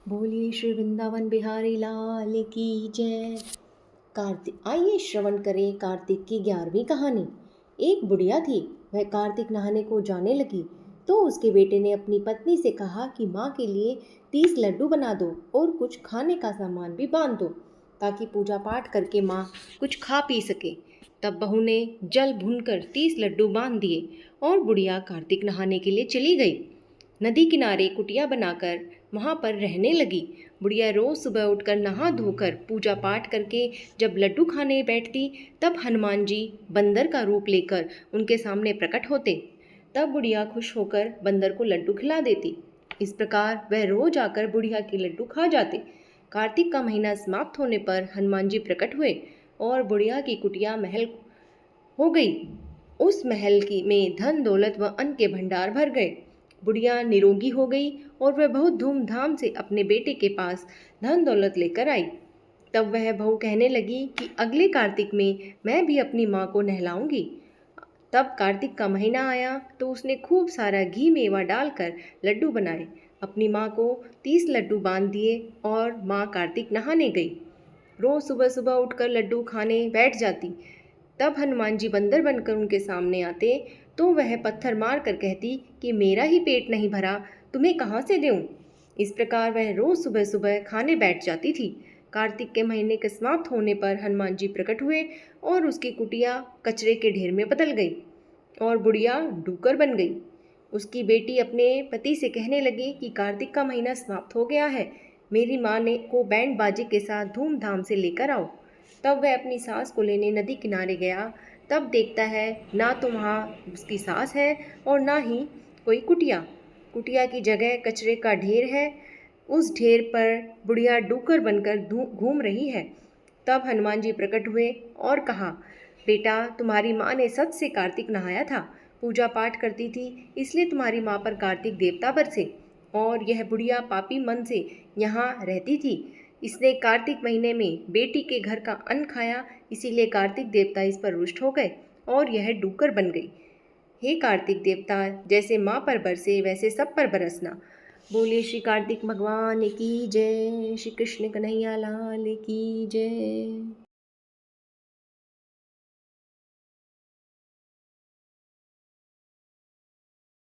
बोलिए श्री वृंदावन बिहारी लाल की जय। कार्तिक आइए श्रवण करें कार्तिक की 11वीं कहानी। एक बुढ़िया थी, वह कार्तिक नहाने को जाने लगी तो उसके बेटे ने अपनी पत्नी से कहा कि माँ के लिए 30 लड्डू बना दो और कुछ खाने का सामान भी बांध दो ताकि पूजा पाठ करके माँ कुछ खा पी सके। तब बहू ने जल भूनकर 30 लड्डू बांध दिए और बुढ़िया कार्तिक नहाने के लिए चली गई। नदी किनारे कुटिया बनाकर वहाँ पर रहने लगी। बुढ़िया रोज सुबह उठकर नहा धोकर पूजा पाठ करके जब लड्डू खाने बैठती तब हनुमान जी बंदर का रूप लेकर उनके सामने प्रकट होते। तब बुढ़िया खुश होकर बंदर को लड्डू खिला देती। इस प्रकार वह रोज आकर बुढ़िया के लड्डू खा जाते। कार्तिक का महीना समाप्त होने पर हनुमान जी प्रकट हुए और बुढ़िया की कुटिया महल हो गई। उस महल की में धन दौलत व अन्न के भंडार भर गए। बुढ़िया निरोगी हो गई और वह बहुत धूमधाम से अपने बेटे के पास धन दौलत लेकर आई। तब वह बहू कहने लगी कि अगले कार्तिक में मैं भी अपनी माँ को नहलाऊंगी। तब कार्तिक का महीना आया तो उसने खूब सारा घी मेवा डालकर लड्डू बनाए, अपनी माँ को 30 लड्डू बांध दिए और माँ कार्तिक नहाने गई। रोज सुबह सुबह उठकर लड्डू खाने बैठ जाती। तब हनुमान जी बंदर बनकर उनके सामने आते तो वह पत्थर मार कर कहती कि मेरा ही पेट नहीं भरा, तुम्हें कहाँ से दूं। इस प्रकार वह रोज सुबह सुबह खाने बैठ जाती थी। कार्तिक के महीने के समाप्त होने पर हनुमान जी प्रकट हुए और उसकी कुटिया कचरे के ढेर में बदल गई और बुढ़िया डूकर बन गई। उसकी बेटी अपने पति से कहने लगी कि कार्तिक का महीना समाप्त हो गया है, मेरी माँ ने को बैंड बाजे के साथ धूमधाम से लेकर आओ। तब वह अपनी सास को लेने नदी किनारे गया। तब देखता है ना तो वहाँ उसकी सास है और ना ही कोई कुटिया। कुटिया की जगह कचरे का ढेर है। उस ढेर पर बुढ़िया डूकर बनकर घूम रही है। तब हनुमान जी प्रकट हुए और कहा, बेटा तुम्हारी माँ ने सच से कार्तिक नहाया था, पूजा पाठ करती थी, इसलिए तुम्हारी माँ पर कार्तिक देवता बरसे और यह बुढ़िया पापी मन से यहाँ रहती थी। इसने कार्तिक महीने में बेटी के घर का अन्न खाया, इसीलिए कार्तिक देवता इस पर रुष्ट हो गए और यह डूकर बन गई। हे कार्तिक देवता, जैसे माँ पर बरसे वैसे सब पर बरसना। बोलिए श्री कार्तिक भगवान की जय। श्री कृष्ण कन्हैया लाल की जय।